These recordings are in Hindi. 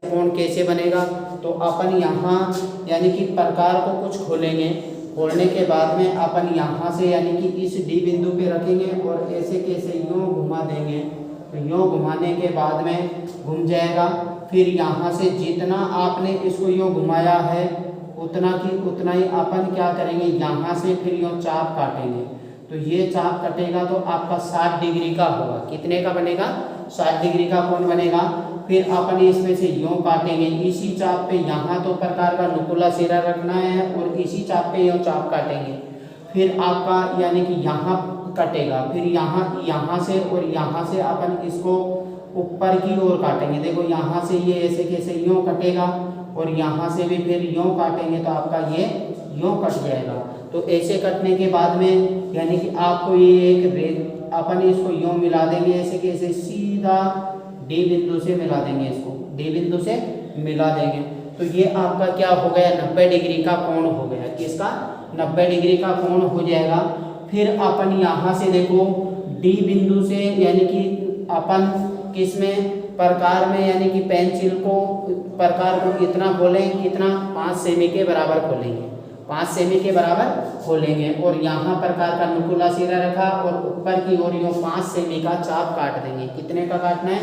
कोण कैसे बनेगा, तो अपन यहाँ यानी कि प्रकार को कुछ खोलेंगे, खोलने के बाद में अपन यहाँ से यानी कि इस डी बिंदु पे रखेंगे और ऐसे कैसे यूँ घुमा देंगे, तो यूँ घुमाने के बाद में घूम जाएगा। फिर यहाँ से जितना आपने इसको यूँ घुमाया है उतना ही अपन क्या करेंगे, यहाँ से फिर यूँ चाप काटेंगे। तो ये चाप कटेगा तो आपका 60 डिग्री का होगा। कितने का बनेगा, 60 डिग्री का कोण बनेगा। फिर अपन इसमें से यूँ काटेंगे, इसी चाप पे यहाँ तो प्रकार का नुकीला सिरा रखना है और इसी चाप पे यूँ चाप काटेंगे। फिर आपका यानी कि यहाँ कटेगा, फिर यहाँ से और यहाँ से अपन इसको ऊपर की ओर काटेंगे। देखो यहाँ से ये ऐसे कैसे यूँ कटेगा और यहाँ से भी फिर यूँ काटेंगे तो आपका ये यूँ कट जाएगा। तो ऐसे कटने के बाद में यानी कि आपको ये एक अपन इसको यूँ मिला देंगे, ऐसे कैसे सीधा डी बिंदु से मिला देंगे, इसको डी बिंदु से मिला देंगे। तो ये आपका क्या हो गया, 90 डिग्री का कोण हो गया। किसका, 90 डिग्री का कोण हो जाएगा। फिर अपन यहाँ से देखो डी बिंदु से यानी कि अपन किसमें, प्रकार में यानी कि पेंसिल को प्रकार को इतना खोलें, कितना 5 सेमी के बराबर खोलेंगे, 5 सेमी के बराबर खोलेंगे। और यहाँ प्रकार का नुकीला सिरा रखा और ऊपर की ओर यूँ 5 सेमी का चाप काट देंगे। कितने का काटना है,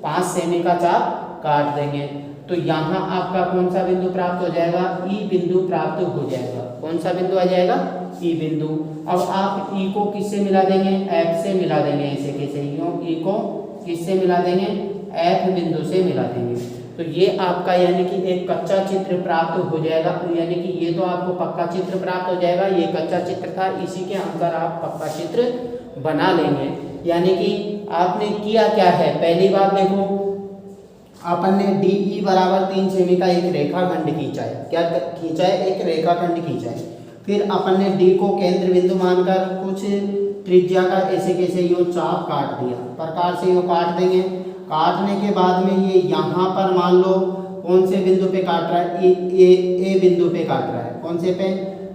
5 सेमी का चाप काट देंगे। तो यहाँ आपका कौन सा बिंदु प्राप्त हो जाएगा, ई बिंदु प्राप्त हो जाएगा। कौन सा बिंदु आ जाएगा, ई बिंदु। अब आप ई को किससे मिला देंगे, एफ से मिला देंगे। ऐसे कैसे यूँ ई को किससे मिला देंगे, एफ बिंदु से मिला देंगे। तो ये आपका यानी कि एक कच्चा चित्र प्राप्त हो जाएगा। यानी कि ये तो आपको पक्का चित्र प्राप्त हो जाएगा, ये कच्चा चित्र था, इसी के अनुसार आप पक्का चित्र बना लेंगे। यानी कि आपने किया क्या है, पहली बात देखो अपन ने डी ई बराबर 3 सेमी का एक रेखाखंड खींचा है। क्या खींचा है, एक रेखाखंड खींचा है। फिर अपन ने डी को केंद्र बिंदु मानकर कुछ त्रिज्या का ऐसे कैसे यूँ चाप काट दिया, प्रकार से यूँ काट देंगे। काटने के बाद में ये यहाँ पर मान लो कौन से बिंदु पे काट रहा है, ए बिंदु पे काट रहा है। कौन से पे,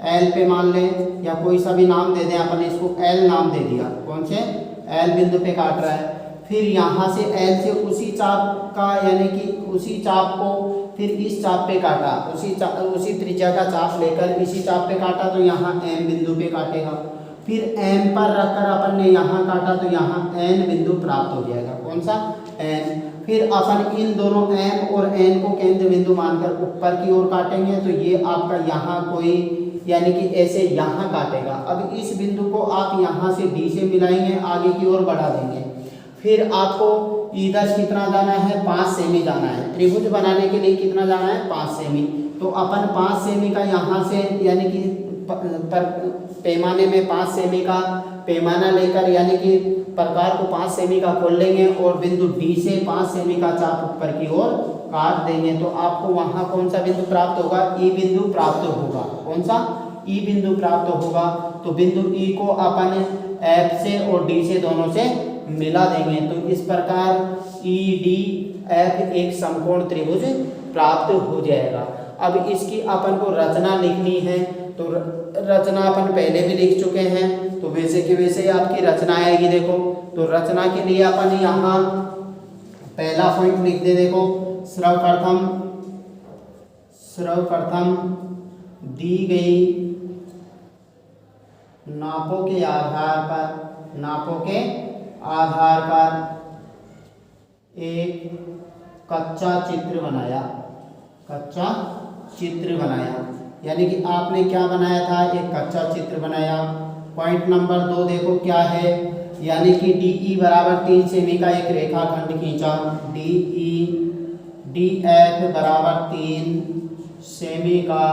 एल पे मान लें, या कोई सा भी नाम दे दें अपन इसको, एल नाम दे दिया। कौन से, एल बिंदु पे काट रहा है। फिर यहाँ से एल से उसी चाप का यानी कि उसी चाप को फिर इस चाप पे काटा, उसी त्रिज्या का चाप लेकर इसी चाप पे काटा तो यहाँ एम बिंदु पे काटेगा। फिर एम पर रखकर अपन ने यहाँ काटा तो यहाँ एन बिंदु प्राप्त हो जाएगा। कौन सा, एन। फिर अपन इन दोनों एम और एन को केंद्र बिंदु मानकर ऊपर की ओर काटेंगे तो ये आपका यहाँ कोई यानी कि ऐसे यहाँ काटेगा। अब इस बिंदु को आप यहाँ से डी से मिलाएंगे, आगे की ओर बढ़ा देंगे। फिर आपको इधर कितना जाना है, 5 सेमी जाना है। त्रिभुज बनाने के लिए कितना जाना है, 5 सेमी। तो अपन 5 सेमी का यहाँ से यानी कि पैमाने में 5 सेमी का पैमाना लेकर यानी कि प्रकार को 5 सेमी का खोल लेंगे और बिंदु डी से 5 सेमी का चाप ऊपर की ओर काट देंगे। तो आपको वहाँ कौन सा बिंदु प्राप्त होगा, ई बिंदु प्राप्त होगा। कौन सा, ई बिंदु प्राप्त होगा। तो बिंदु ई को अपन एफ से और डी से दोनों से मिला देंगे। तो इस प्रकार ई डी एफ एक समकोण त्रिभुज प्राप्त हो जाएगा। अब इसकी अपन को रचना लिखनी है तो रचना अपन पहले भी लिख चुके हैं, तो वैसे कि वैसे ही आपकी रचना आएगी। देखो तो रचना के लिए अपन यहाँ पहला पॉइंट लिख दे। देखो सर्वप्रथम दी गई नापों के आधार पर एक कच्चा चित्र बनाया। यानी कि आपने क्या बनाया था, एक कच्चा चित्र बनाया। पॉइंट नंबर 2 देखो क्या है, यानी कि डी ई बराबर 3 सेमी का एक रेखाखंड खींचा। डी एफ बराबर 3 सेमी का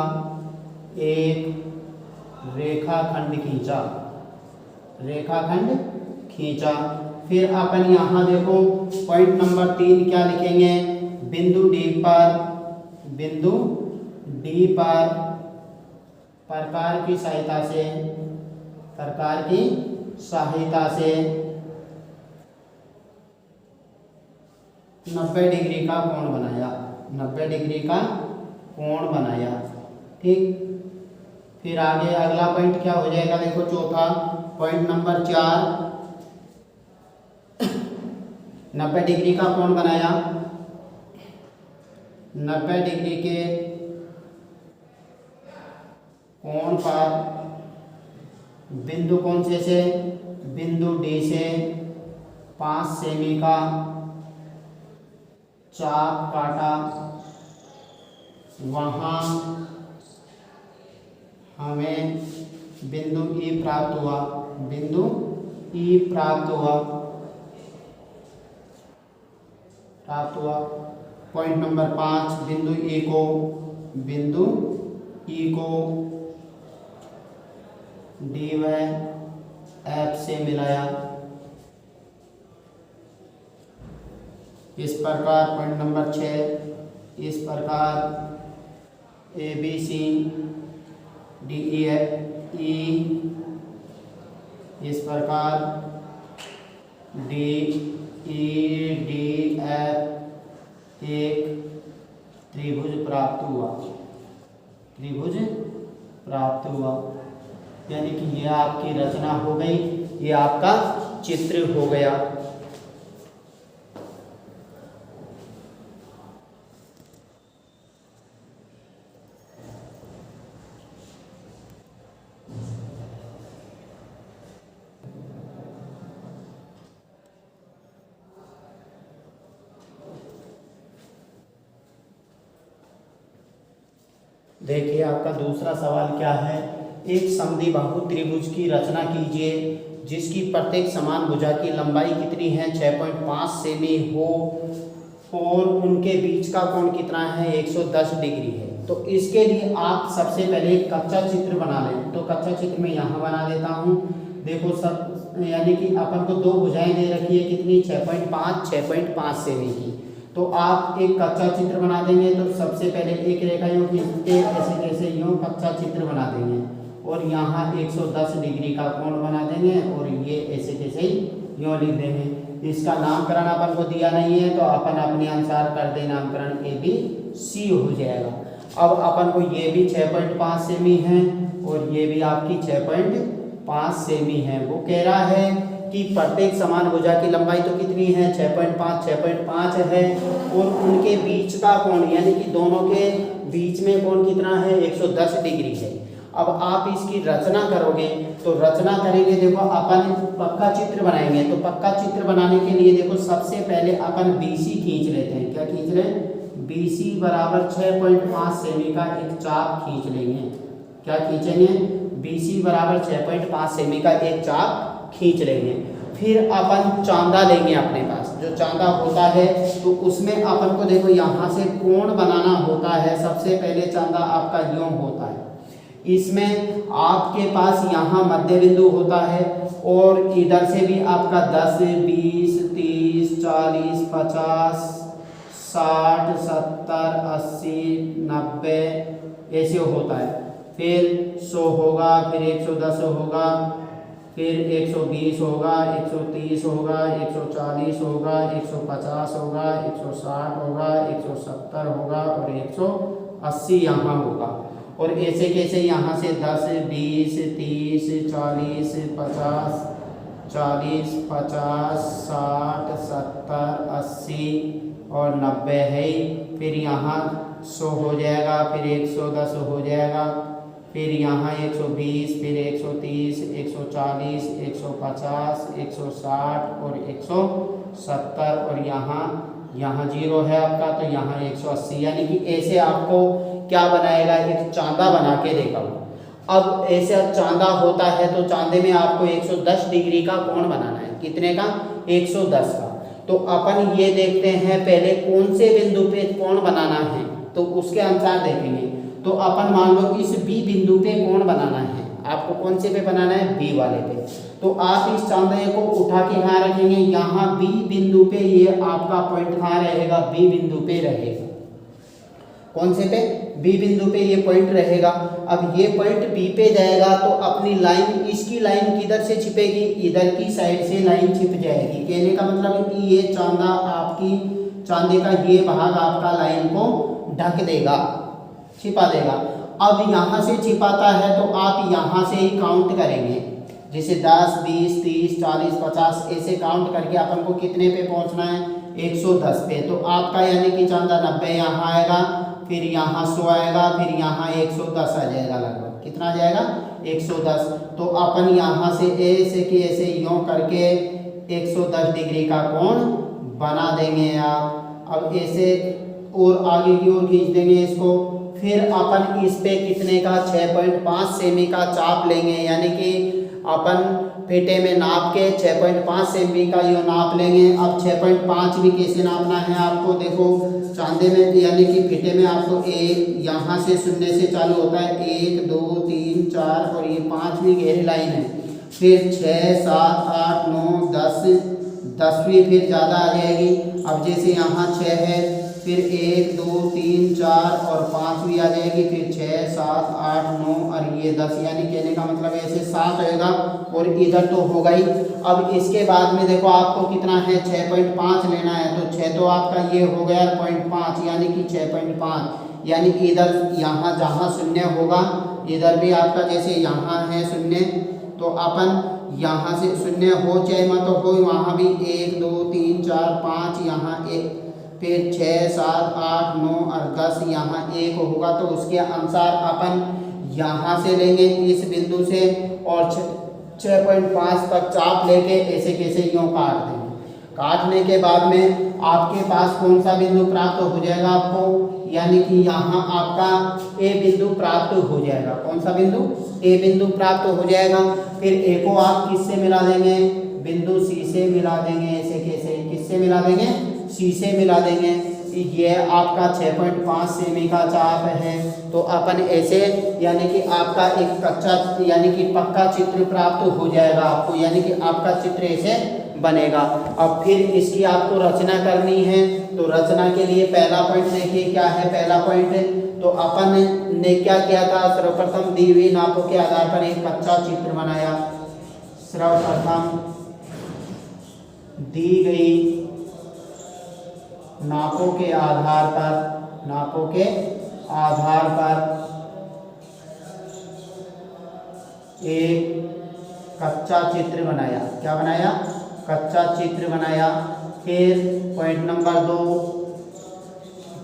एक रेखाखंड खींचा। फिर अपन यहाँ देखो पॉइंट नंबर 3 क्या लिखेंगे, बिंदु डी पर प्रकार की सहायता से 90 डिग्री का कोण बनाया। ठीक, फिर आगे अगला पॉइंट क्या हो जाएगा, देखो चौथा पॉइंट नंबर 4 90 डिग्री का कोण बनाया। 90 डिग्री के कोण पर बिंदु कौन से बिंदु डी से 5 सेमी का चाप काटा, वहाँ हमें बिंदु ई प्राप्त हुआ। बिंदु ई प्राप्त हुआ। पॉइंट नंबर 5, बिंदु ई को डी व एफ से मिलाया। इस प्रकार पॉइंट नंबर 6, इस प्रकार A B C D E इस प्रकार डी ई डी एफ एक त्रिभुज प्राप्त हुआ। यानी कि यह आपकी रचना हो गई, ये आपका चित्र हो गया। देखिए आपका दूसरा सवाल क्या है। एक समद्विबाहु त्रिभुज की रचना कीजिए जिसकी प्रत्येक समान भुजा की लंबाई कितनी है 6.5 सेमी हो और उनके बीच का कोण कितना है 110 डिग्री है। तो इसके लिए आप सबसे पहले एक कच्चा चित्र बना लें। तो कच्चा चित्र मैं यहाँ बना देता हूँ। देखो सब, यानी कि अपन को दो भुजाएं दे रखी है कितनी 6.5 सेमी की। तो आप एक कच्चा चित्र बना देंगे। तो सबसे पहले एक रेखा यूं खींच के ऐसे यूं कच्चा चित्र बना देंगे और यहाँ 110 डिग्री का कोण बना देंगे और ये ऐसे ही यूं लिख देंगे। इसका नामकरण अपन को दिया नहीं है तो अपन अपने अनुसार कर दे नामकरण ABC हो जाएगा। अब अपन को ये भी 6.5 सेमी है और ये भी आपकी 6.5 सेमी है। वो कह रहा है कि प्रत्येक समान भुजा की लंबाई तो कितनी है 6.5 है और उनके बीच का कोण यानी कि दोनों के बीच में कोण कितना है 110 डिग्री है। अब आप इसकी रचना करोगे तो रचना करेंगे, देखो अपन पक्का चित्र बनाएंगे। तो पक्का चित्र बनाने के लिए देखो सबसे पहले अपन BC खींच लेते हैं। क्या खींच रहे हैं? BC बराबर 6.5 सेमी का एक चाप खींच लेंगे। क्या खींचेंगे? BC बराबर 6.5 सेमी का एक चाप खींच लेंगे। फिर अपन चांदा लेंगे अपने पास, जो चांदा होता है तो उसमें अपन को देखो यहाँ से कोण बनाना होता है। सबसे पहले चांदा आपका यूं होता है, इसमें आपके पास यहाँ मध्य बिंदु होता है और इधर से भी आपका 10, 20, 30, 40, 50, 60, 70, 80, 90 ऐसे होता है। फिर 100 होगा, फिर 110 होगा, फिर 120 होगा, 130 होगा, 140 होगा, 150 होगा, 160 होगा, 170 होगा और 180 यहाँ होगा। और ऐसे कैसे यहाँ से 10, 20, 30, 40, 50, 60, 70, 80 और 90 है। फिर यहाँ 100 हो जाएगा, फिर 110 हो जाएगा, फिर यहाँ 120, फिर 130, 140, 150, 160 और 170 और यहाँ 0 है आपका तो यहाँ 180। यानी कि ऐसे आपको क्या बनाएगा, एक चांदा बना के देगा। अब ऐसे चांदा होता है तो चांदे में आपको 110 डिग्री का कोण बनाना है। कितने का? 110 का। तो अपन ये देखते हैं पहले कौन से बिंदु पे कोण बनाना है तो उसके अनुसार देखेंगे। तो अपन मान लो इस B बिंदु पे कोण बनाना है। आपको कौन से पे बनाना है? B वाले पे। तो आप इस चांदे को उठा के कहाँ रखेंगे? यहाँ B बिंदु पे। ये आपका पॉइंट कहाँ रहेगा? B बिंदु पे रहेगा। कौन से पे? B बिंदु पे ये पॉइंट रहेगा। अब ये पॉइंट B पे जाएगा तो अपनी लाइन, इसकी लाइन किधर से छिपेगी? इधर की साइड से लाइन छिप जाएगी। कहने का मतलब ये चांदा आपकी, चांदे का ये भाग आपका लाइन को ढक देगा, छिपा देगा। अब यहाँ से छिपाता है तो आप यहाँ से ही काउंट करेंगे, जैसे 10, 20, 30, 40, 50 ऐसे काउंट करके अपन को कितने पे पहुँचना है? 110 पे। तो आपका यानी कि चांदा 90 यहाँ आएगा, फिर यहाँ 100 आएगा, फिर यहाँ 110 आ जाएगा लगभग। कितना आ जाएगा? 110। तो अपन यहाँ से ऐसे कि ऐसे यूँ करके 110 डिग्री का कोण बना देंगे आप। अब ऐसे और आगे की ओर खींच देंगे इसको। फिर अपन इस पे कितने का 6.5 सेमी का चाप लेंगे, यानी कि अपन पेटे में नाप के 6.5 सेमी का यो नाप लेंगे। अब 6.5 भी कैसे नापना है आपको, देखो चांदे में यानी कि पेटे में आपको एक यहाँ से शून्य से चालू होता है, 1 2 3 4 और ये 5वीं गहरी लाइन है। फिर 6 7 8 9 10, 10वीं फिर ज़्यादा आ जाएगी। अब जैसे यहाँ 6 है, फिर 1 2 3 4 और 5वीं आ जाएगी, फिर 6 7 8 9 और ये 10, यानी कहने का मतलब ऐसे 7 होगा और इधर तो होगा ही। अब इसके बाद में देखो आपको कितना है, 6.5 लेना है। तो 6 तो आपका ये हो गया 0.5, यानी कि 6.5, यानी इधर यहाँ जहाँ शून्य होगा इधर भी आपका जैसे यहाँ है शून्य, तो अपन यहाँ से शून्य हो चाहे मत हो, वहाँ भी 1 2 3 4 5 यहाँ 1, फिर 6 7 8 9 और 10 यहाँ 1 होगा। तो उसके अनुसार अपन यहाँ से लेंगे इस बिंदु से और 6.5 तक चाप लेके ऐसे कैसे यूँ काट देंगे। काटने के बाद में आपके पास कौन सा बिंदु प्राप्त हो जाएगा आपको, यानी कि यहाँ आपका ए बिंदु प्राप्त हो जाएगा। कौन सा बिंदु? ए बिंदु प्राप्त हो जाएगा। फिर ए को आप किससे मिला देंगे? बिंदु सी से मिला देंगे। ऐसे कैसे, किससे मिला देंगे? सी से मिला देंगे। ये आपका 6.5 सेमी का चाप है। तो अपन ऐसे यानी कि आपका एक कच्चा यानी कि पक्का चित्र प्राप्त हो जाएगा आपको, यानी कि आपका चित्र ऐसे बनेगा। अब फिर इसकी आपको रचना करनी है। तो रचना के लिए पहला पॉइंट देखिए क्या है। पहला पॉइंट, तो अपन ने क्या किया था, सर्वप्रथम दी हुई नापों के आधार पर एक कच्चा चित्र बनाया। सर्वप्रथम दी गई नापों के आधार पर एक कच्चा चित्र बनाया। क्या बनाया? कच्चा चित्र बनाया। फिर पॉइंट नंबर 2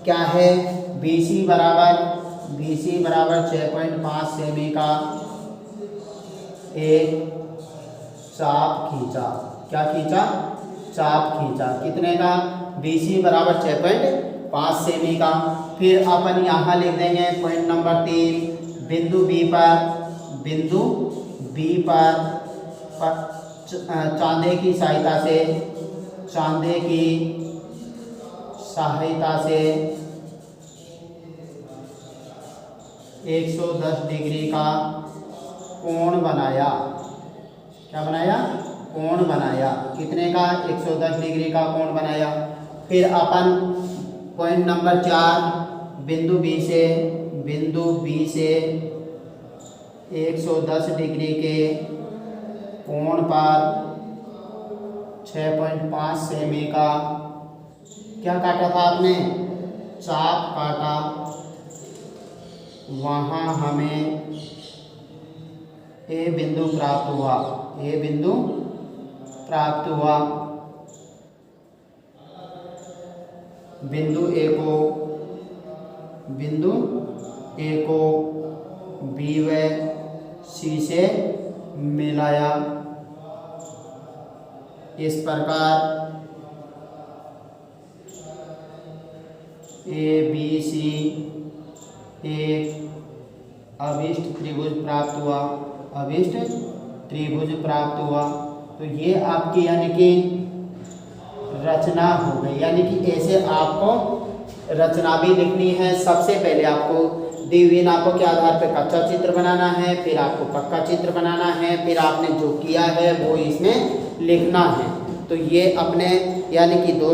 क्या है, BC बराबर 6.5 सेमी का एक चाप खींचा। क्या खींचा? चाप खींचा। कितने का? BC बराबर 6.5 सेमी का। फिर अपन यहाँ लिख देंगे पॉइंट नंबर 3, बिंदु B पर चांदे की सहायता से 110 डिग्री का कोण बनाया। क्या बनाया? कोण बनाया। कितने का? 110 डिग्री का कोण बनाया। फिर अपन पॉइंट नंबर 4, बिंदु B से 110 डिग्री के कोण पर 6.5 सेमी का क्या काटा था आपने? चाप काटा। वहाँ हमें ए बिंदु प्राप्त हुआ। बिंदु ए को B व C से मिलाया। इस प्रकार ABC एक अभिष्ट त्रिभुज प्राप्त हुआ। तो ये आपकी यानी कि रचना हो गई। यानी कि ऐसे आपको रचना भी लिखनी है। सबसे पहले आपको दी हुई नापों के आधार पर कच्चा चित्र बनाना है, फिर आपको पक्का चित्र बनाना है, फिर आपने जो किया है वो इसमें लिखना है। तो ये अपने यानी कि 2